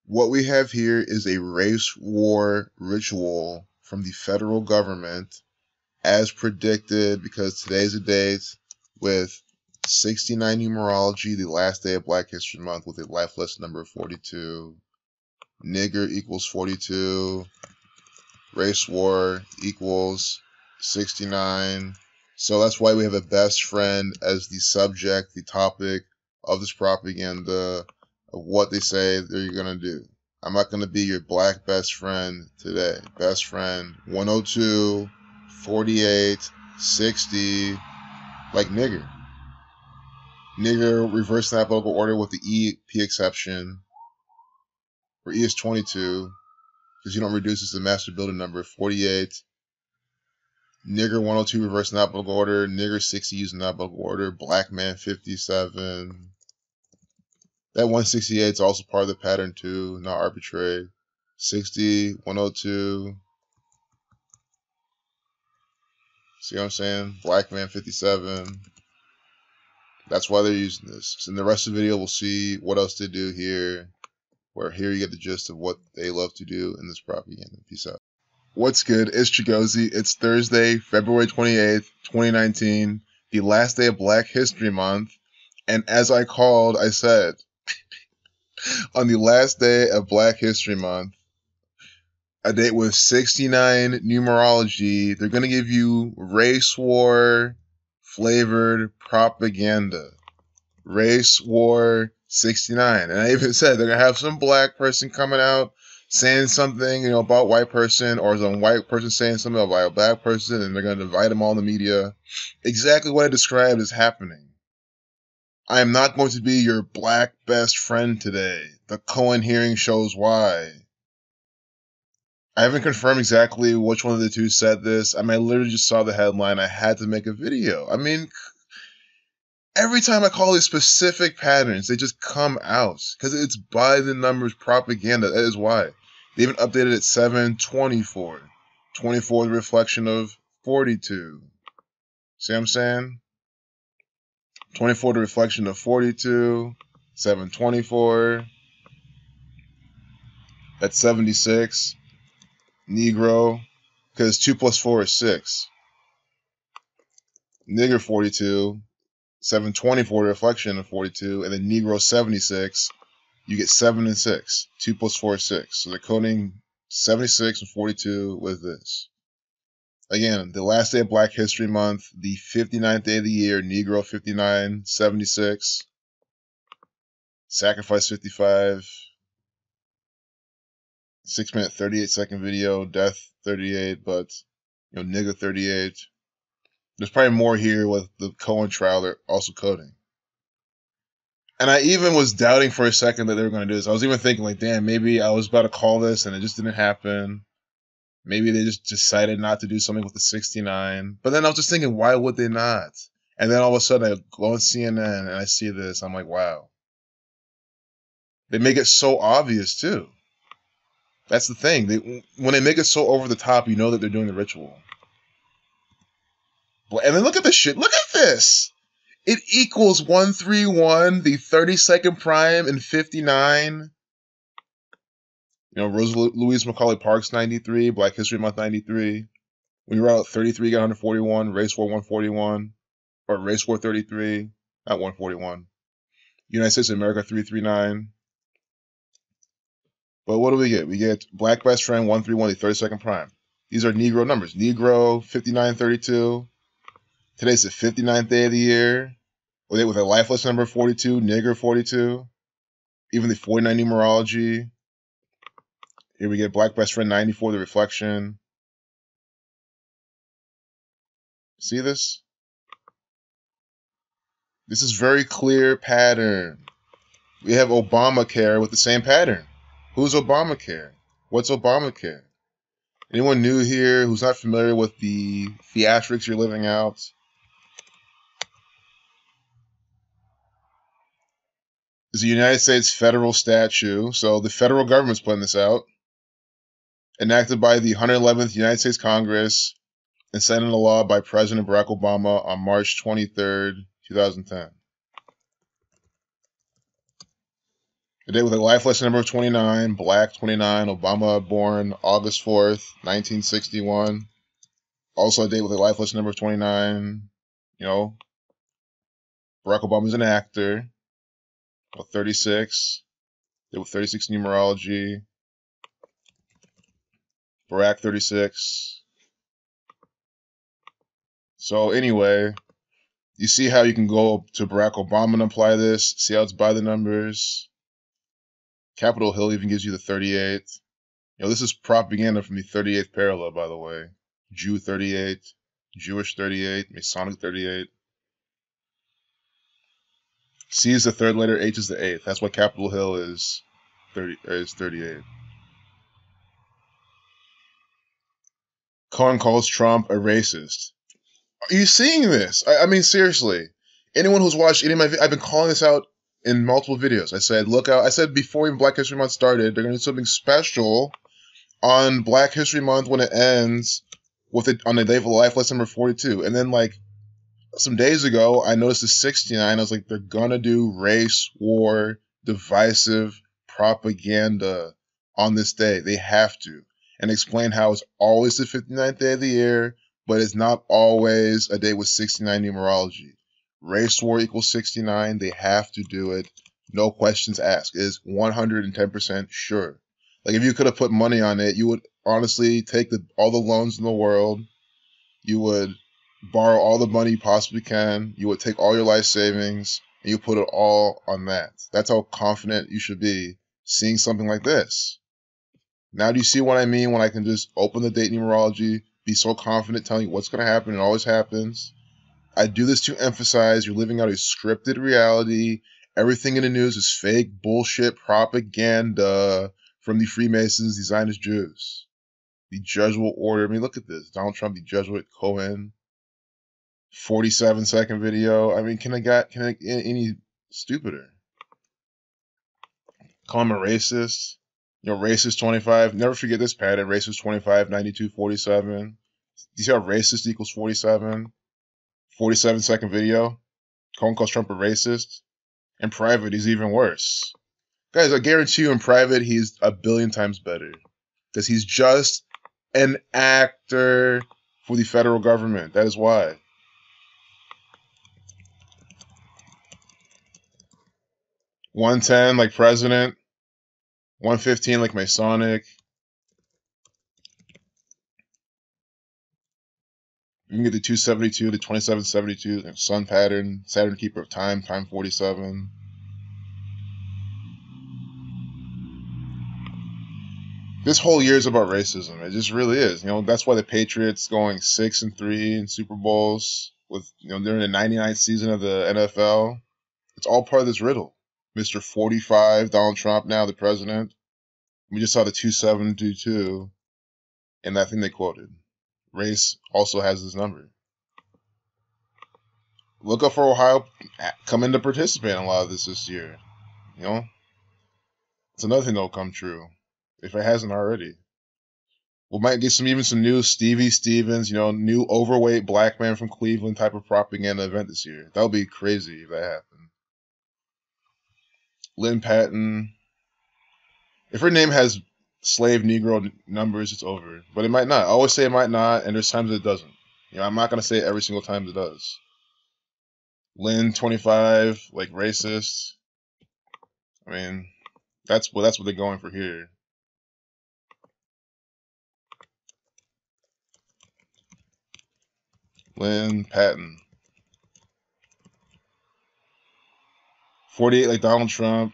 What we have here is a race war ritual from the federal government as predicted, because today's the date with 69 numerology, the last day of Black History Month, with a life lesson number 42. Nigger equals 42. Race war equals 69. So that's why we have a best friend as the subject, the topic of this propaganda, of what they say they're going to do. I'm not going to be your black best friend today. Best friend 102, 48, 60, like nigger. Nigger reverse alphabetical order with the EP exception, where E is 22, because you don't reduce this to the master building number. 48. Nigger 102 reverse in alphabetical order. Nigger 60 using alphabetical order. Black man 57. That 168 is also part of the pattern too, not arbitrary. 60, 102. See what I'm saying? Black man 57. That's why they're using this. So in the rest of the video, we'll see what else they do here. Where here you get the gist of what they love to do in this propaganda. Peace out. What's good? It's Chigozy. It's Thursday, February 28th, 2019, the last day of Black History Month. And as I called, I said, on the last day of Black History Month, a date with 69 numerology, they're going to give you race war flavored propaganda. Race war 69. And I even said they're going to have some black person coming out saying something, about white person, or some white person saying something about a black person, and they're going to divide them all in the media. Exactly what I described is happening. I am not going to be your black best friend today. The Cohen hearing shows why. I haven't confirmed exactly which one of the two said this. I literally just saw the headline. I had to make a video. Every time I call these specific patterns, they just come out. Because it's by the numbers propaganda. That is why. They even updated it 724. 24 is a reflection of 42. See what I'm saying? 24 the reflection of 42. 724. That's 76. Negro. Because 2 plus 4 is 6. Nigger 42. 724 the reflection of 42. And then Negro 76. You get 7 and 6. 2 plus 4 is 6. So they're coding 76 and 42 with this. Again, the last day of Black History Month, the 59th day of the year, Negro 59, 76. Sacrifice 55. 6-minute, 38-second video. Death 38, but, nigger 38. There's probably more here with the Cohen trial they're also coding. And I even was doubting for a second that they were going to do this. I was even thinking, damn, maybe I was about to call this and it just didn't happen. Maybe they just decided not to do something with the 69. But then I was just thinking, why would they not? And then all of a sudden I go on CNN and I see this. I'm like, wow. They make it so obvious, too. That's the thing. When they make it so over the top, you know that they're doing the ritual. And then look at this shit. Look at this. It equals 131, the 32nd prime, and 59. Rose Louise Macaulay Park's 93, Black History Month 93. When you write out 33, you got 141, Race War 141, or Race War 33, not 141. United States of America 339. But what do we get? We get Black Best Friend 131, the 32nd prime. These are Negro numbers. Negro 5932. Today's the 59th day of the year. With a lifeless number 42, Nigger 42. Even the 49 numerology. Here we get Black Best Friend 94, the reflection. See this? This is very clear pattern. We have Obamacare with the same pattern. Who's Obamacare? What's Obamacare? Anyone new here who's not familiar with the theatrics you're living out? It's a United States federal statute, so the federal government's putting this out. Enacted by the 111th United States Congress and signed into law by President Barack Obama on March 23rd, 2010. A day with a life lesson number 29, Black 29, Obama born August 4th, 1961. Also a date with a life lesson number 29, you know, Barack Obama's an actor. 36, date with 36 numerology, Barack 36. So anyway, you see how you can go to Barack Obama and apply this, see how it's by the numbers. Capitol Hill even gives you the 38. You know, this is propaganda from the 38th parallel, by the way. Jew 38, Jewish 38, Masonic 38. C is the third letter, H is the eighth. That's why Capitol Hill is 38. Cohen calls Trump a racist. Are you seeing this? I mean, seriously. Anyone who's watched any of my I've been calling this out in multiple videos. I said, look out. I said before even Black History Month started, they're going to do something special on Black History Month when it ends with it on the day of life lesson number 42. And then, like, some days ago, I noticed the 69. I was like, they're going to do race war, divisive propaganda on this day. They have to. And explain how it's always the 59th day of the year, but it's not always a day with 69 numerology. Race war equals 69. They have to do it. No questions asked. It is 110% sure. Like, if you could have put money on it, you would honestly take all the loans in the world. You would borrow all the money you possibly can. You would take all your life savings, and you put it all on that. That's how confident you should be seeing something like this. Now do you see what I mean when I can just open the date numerology, be so confident telling you what's going to happen? It always happens. I do this to emphasize you're living out a scripted reality. Everything in the news is fake, bullshit, propaganda from the Freemasons, the Zionist Jews. The Jesuit order. I mean, look at this. Donald Trump, the Jesuit Cohen. 47-second video. I mean, can I get any stupider? Call him a racist. You know, racist 25. Never forget this pattern. Racist 25, 92, 47. Do you see how racist equals 47? 47-second video. Cohen calls Trump a racist. In private, he's even worse. Guys, I guarantee you in private, he's a billion times better. Because he's just an actor for the federal government. That is why. $110 like president. 115 like Masonic. You can get the 272, the 2772, Sun pattern, Saturn keeper of time, time 47. This whole year is about racism. It just really is. You know, that's why the Patriots going 6-3 in Super Bowls with, you know, during the 99th season of the NFL. It's all part of this riddle. Mr. 45, Donald Trump, now the president. We just saw the 2722 in that thing they quoted. Race also has this number. Look up for Ohio coming to participate in a lot of this year. You know? It's another thing that'll come true. If it hasn't already. We might get even some new Stevie Stevens, you know, new overweight black man from Cleveland type of propaganda event this year. That would be crazy if that happened. Lynn Patton. If her name has slave Negro numbers, it's over. But it might not. I always say it might not, and there's times it doesn't. You know, I'm not going to say it every single time it does. Lynn 25, like racist. I mean, that's what they're going for here. Lynn Patton. 48 like Donald Trump.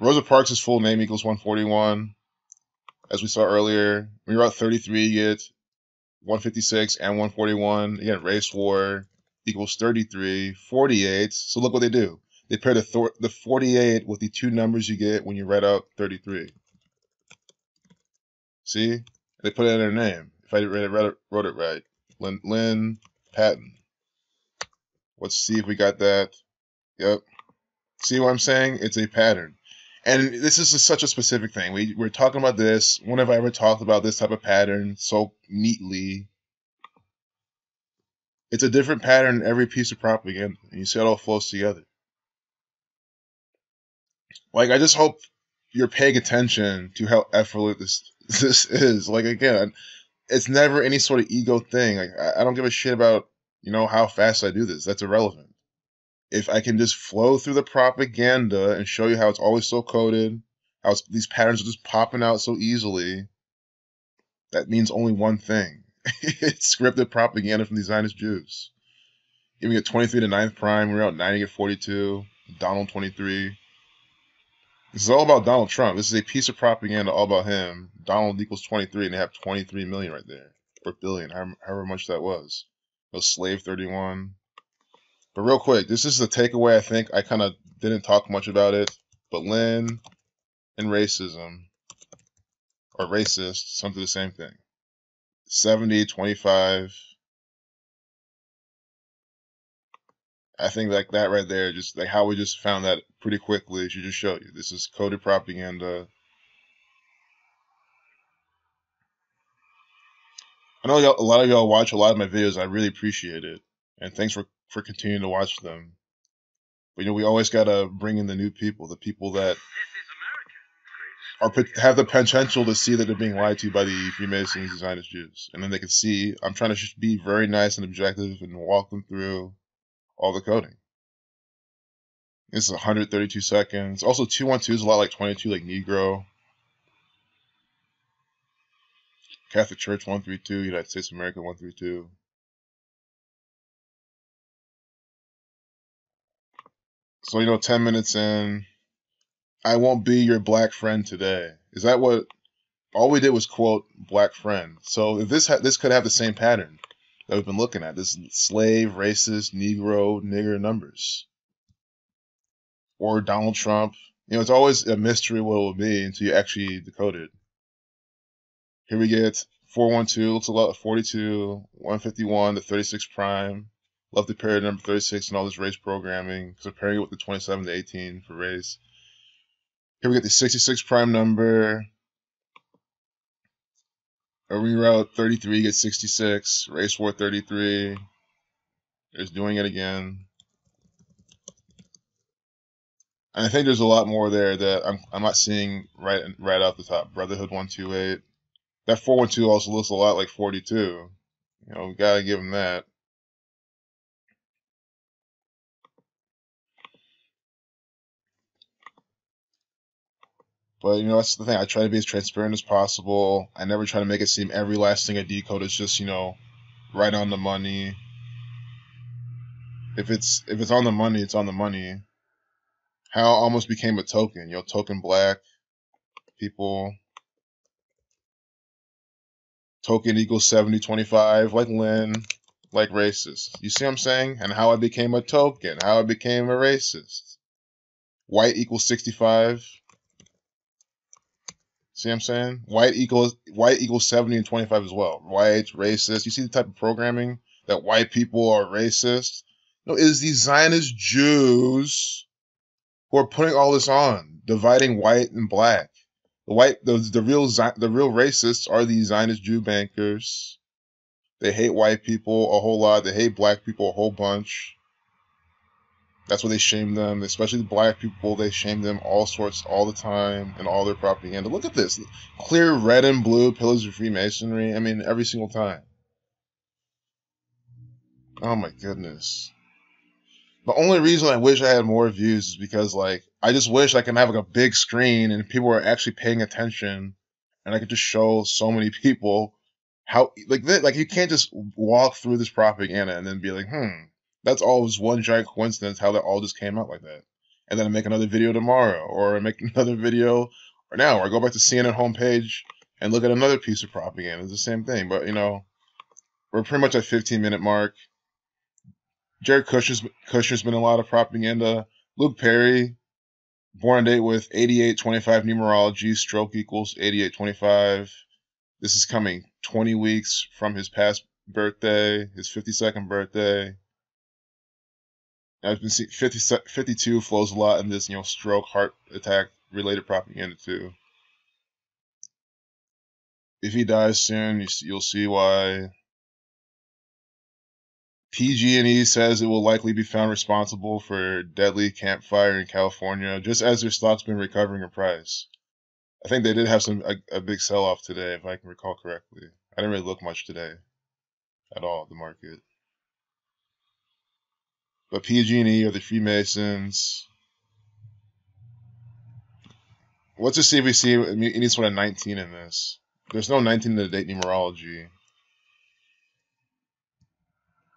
Rosa Parks' full name equals 141. As we saw earlier, when you're at 33, you get 156 and 141. Again, race war equals 33, 48. So look what they do. They pair the 48 with the two numbers you get when you write out 33. See? They put it in their name. If I wrote it right. Lynn Patton. Let's see if we got that. Yep. See what I'm saying? It's a pattern. And this is such a specific thing. We're talking about this. When have I ever talked about this type of pattern so neatly? It's a different pattern in every piece of propaganda. And you see how it all flows together. Like, I just hope you're paying attention to how effortless this is. Like, again, it's never any sort of ego thing. Like, I don't give a shit about, how fast I do this. That's irrelevant. If I can just flow through the propaganda and show you how it's always so coded, how these patterns are just popping out so easily, that means only one thing. It's scripted propaganda from the Zionist Jews. Giving it 23 to 9th prime, we're out 90 at 42, Donald 23. This is all about Donald Trump. This is a piece of propaganda all about him. Donald equals 23, and they have 23 million right there. Or billion, however much that was. It was slave 31. But real quick, this is the takeaway. I think I kind of didn't talk much about it. But Lynn and racism, or racist, something the same thing. 70, 25. I think like that right there, just like how we just found that pretty quickly, should just show you. This is coded propaganda. I know a lot of y'all watch a lot of my videos. I really appreciate it. And thanks for continuing to watch them. But we always gotta bring in the new people, the people that have the potential to see that they're being lied to by the Freemasons, the Zionist Jews. And then they can see, I'm trying to just be very nice and objective and walk them through all the coding. This is 132 seconds. Also, 212 is a lot like 22, like Negro. Catholic Church 132, United States of America 132. So, 10 minutes in, I won't be your black friend today. Is that what? All we did was quote black friend. So if this could have the same pattern that we've been looking at, this slave, racist, Negro, nigger numbers, or Donald Trump. It's always a mystery what it will be until you actually decode it. Here we get 412, looks a lot like 42, 151, the 36 prime. Love the period number 36 and all this race programming, comparing it with the 27 to 18 for race. Here we get the 66 prime number. A reroute 33 gets 66. Race war 33. There's doing it again. And I think there's a lot more there that I'm not seeing right off the top. Brotherhood 128. That 412 also looks a lot like 42. We gotta give him that. But that's the thing. I try to be as transparent as possible. I never try to make it seem every last thing I decode is just right on the money. If it's on the money, it's on the money. How it almost became a token. Token black people. Token equals 7025, like Lynn, like racist. You see what I'm saying? And how I became a token, how I became a racist. White equals 65. See what I'm saying? White equals 70 and 25 as well. White, racist. You see the type of programming that white people are racist? No, it is these Zionist Jews who are putting all this on, dividing white and black. The real racists are the Zionist Jew bankers. They hate white people a whole lot. They hate black people a whole bunch. That's why they shame them, especially the black people. They shame them all sorts, all the time, and all their propaganda. Look at this. Clear red and blue pillars of Freemasonry. I mean, every single time. Oh my goodness. The only reason I wish I had more views is because, I just wish I can have, a big screen and people are actually paying attention and I could just show so many people how, you can't just walk through this propaganda and then be like, that's all just one giant coincidence how that all just came out like that. And then I make another video tomorrow, or I make another video or now, or I go back to CNN homepage and look at another piece of propaganda. It's the same thing, but we're pretty much at 15-minute mark. Jared Kushner's been a lot of propaganda. Luke Perry, born on date with 8825 numerology, stroke equals 8825. This is coming 20 weeks from his past birthday, his 52nd birthday. I've been seeing 52 flows a lot in this, stroke, heart attack related propaganda too. If he dies soon, you'll see why. PG&E says it will likely be found responsible for deadly campfire in California, just as their stock's been recovering in price. I think they did have a big sell-off today, if I can recall correctly. I didn't really look much today at all at the market. But PG&E are the Freemasons. Let's just see if we see any sort of 19 in this. There's no 19 in the date numerology,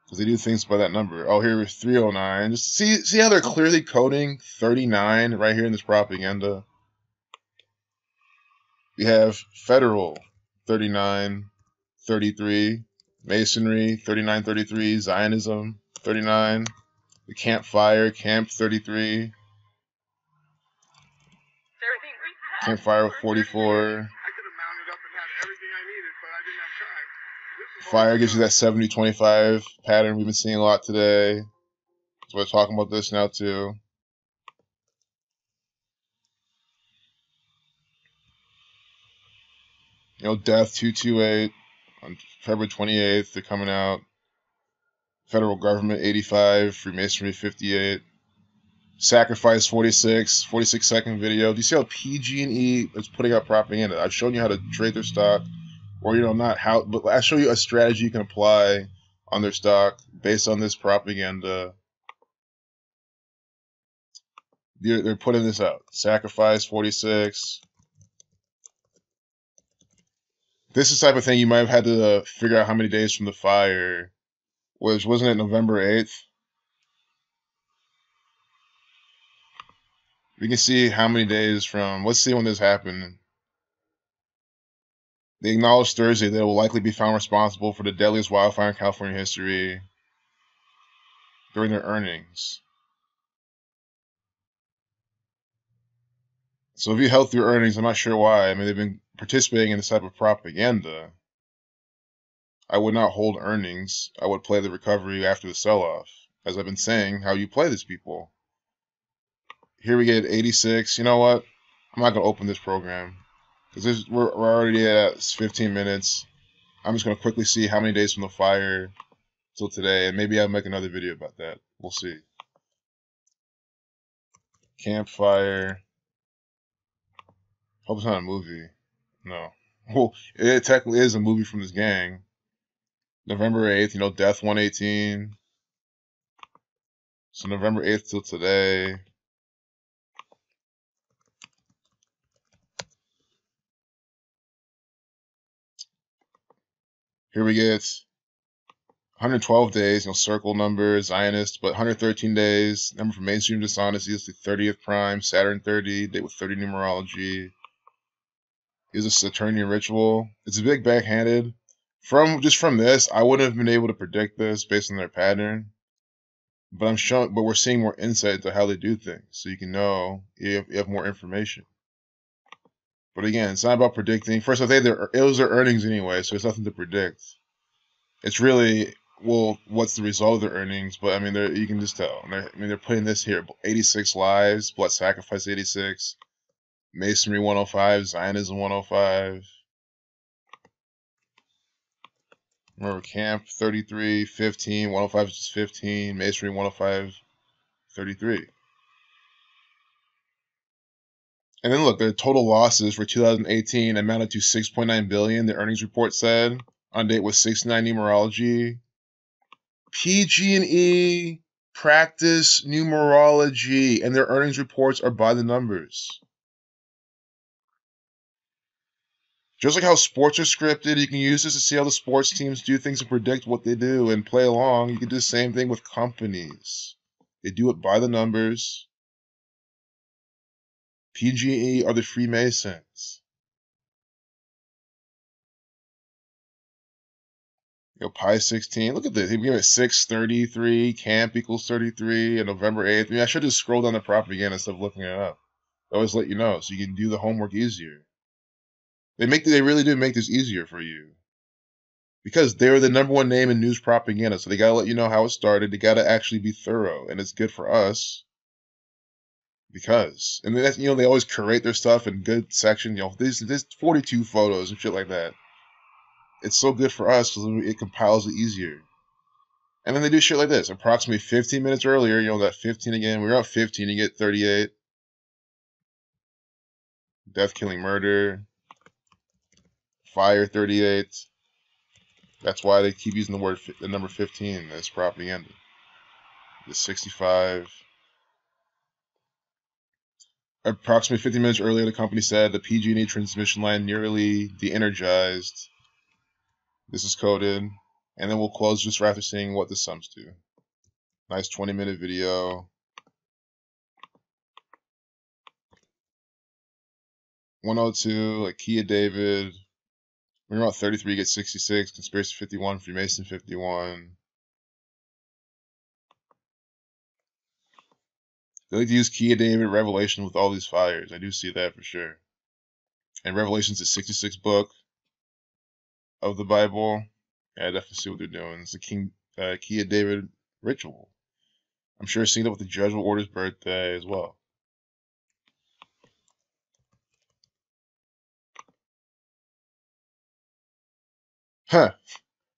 because they do things by that number. Oh, here is 309. Just see how they're clearly coding 39 right here in this propaganda. We have Federal 39, 33, Masonry 39, 33, Zionism 39, the Campfire Camp 33, Campfire 44. Fire gives you that 70-25 pattern we've been seeing a lot today. So we're talking about this now too. You know, Death 228 on February 28th. They're coming out. Federal Government 85, Freemasonry 58. Sacrifice 46 second video. Do you see how PG&E is putting out propaganda? I've shown you how to trade their stock, or not how, but I show you a strategy you can apply on their stock based on this propaganda. They're putting this out. Sacrifice 46. This is the type of thing you might have had to figure out how many days from the fire, which wasn't it November 8th? We can see how many days from, let's see when this happened. They acknowledged Thursday that it will likely be found responsible for the deadliest wildfire in California history during their earnings. So if you held through earnings, I'm not sure why. I mean, they've been participating in this type of propaganda. I would not hold earnings. I would play the recovery after the sell-off. As I've been saying, how you play these people. Here we get 86. You know what? I'm not going to open this program, because we're already at 15 minutes. I'm just going to quickly see how many days from the fire till today, and maybe I'll make another video about that. We'll see. Campfire. Hope it's not a movie. No. Well, it technically is a movie from this gang. November 8th, you know, Death 118. So November 8th till today. Here we get 112 days, you know, circle numbers, Zionist, but 113 days. Number for mainstream dishonesty is the 30th prime, Saturn 30, date with 30 numerology. Is a Saturnian ritual. It's a big backhanded. From this, I wouldn't have been able to predict this based on their pattern. But we're seeing more insight into how they do things, so you can know you have more information. But again, it's not about predicting. First, I think it was their earnings anyway, so it's nothing to predict. It's really, well, what's the result of their earnings? But I mean, you can just tell. They're putting this here: 86 lives, blood sacrifice 86, Masonry 105, Zionism 105. Remember, Camp 33, 15, 105 is just 15, Masonry 105, 33. And then look, their total losses for 2018 amounted to $6.9 billion. The earnings report said on date with 69 numerology. PG&E practice numerology, and their earnings reports are by the numbers. Just like how sports are scripted, you can use this to see how the sports teams do things and predict what they do and play along. You can do the same thing with companies. They do it by the numbers. PG&E are the Freemasons. You know, Pi 16. Look at this. He gave it 633. Camp equals 33. And November 8th. I mean, I should just scroll down the propaganda instead of looking it up. I always let you know so you can do the homework easier. They really do make this easier for you, because they're the #1 name in news propaganda. So they gotta let you know how it started. They gotta actually be thorough, and it's good for us. Because, and that's, they always curate their stuff in good section. There's 42 photos and shit like that. It's so good for us because it compiles it easier. And then they do shit like this. Approximately 15 minutes earlier, that 15 again. We were at 15, you get 38. Death, killing, murder. Fire, 38. That's why they keep using the number 15 as propaganda. The 65. Approximately 50 minutes earlier, the company said the PG&E transmission line nearly de-energized. This is coded. And then we'll close just after seeing what this sums to. Nice 20-minute video. 102, like Kia David. We're about 33, get 66. Conspiracy 51, Freemason 51. They like to use Kia David Revelation with all these fires. I do see that for sure. And Revelation's the 66th book of the Bible. Yeah, I definitely see what they're doing. It's the Kia David ritual. I'm sure seeing it with the judge will order's birthday as well. Huh.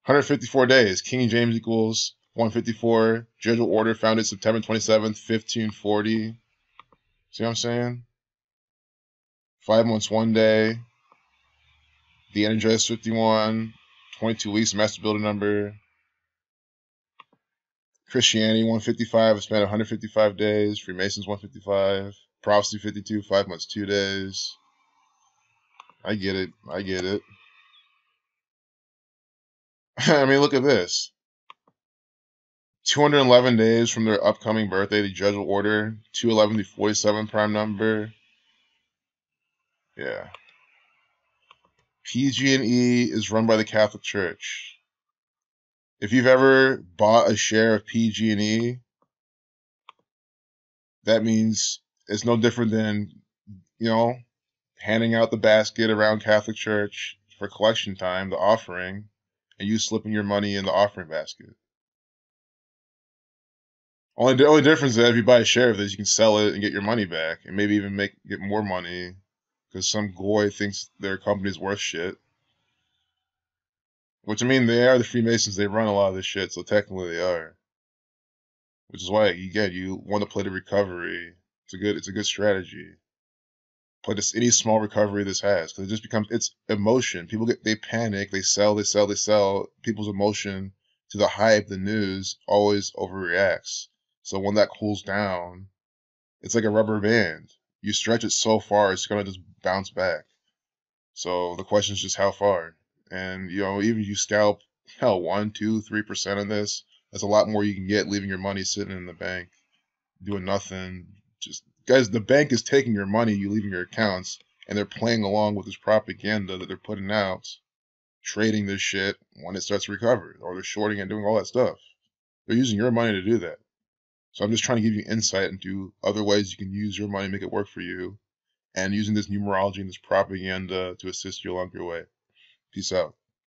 154 days. King James equals 154. Judge will order founded September 27th, 1540. See what I'm saying? 5 months, 1 day. The Energized 51. 22 weeks, master builder number. Christianity 155, I spent 155 days. Freemasons 155. Prophecy 52, 5 months, 2 days. I get it. I get it. I mean, look at this. 211 days from their upcoming birthday, the judge will order. 211 to 47 prime number. Yeah. PG&E is run by the Catholic Church. If you've ever bought a share of PG&E, that means it's no different than, handing out the basket around Catholic Church for collection time, the offering, and you slipping your money in the offering basket. The only difference is that if you buy a share of this, you can sell it and get your money back, and maybe even get more money, because some goy thinks their company's worth shit. Which, I mean, they are the Freemasons. They run a lot of this shit, so technically they are. Which is why you want to play the recovery. It's a good strategy. Play this any small recovery this has, because it just becomes it's emotion. People they panic, they sell. People's emotion to the hype, the news always overreacts. So when that cools down, it's like a rubber band. You stretch it so far, it's gonna just bounce back. So the question is just how far. And even if you scalp 1, 2, 3% of this, that's a lot more you can get leaving your money sitting in the bank, doing nothing. Just guys, the bank is taking your money, you leaving your accounts, and they're playing along with this propaganda that they're putting out, trading this shit when it starts to recover, or they're shorting and doing all that stuff. They're using your money to do that. So I'm just trying to give you insight into other ways you can use your money, make it work for you, and using this numerology and this propaganda to assist you along your way. Peace out.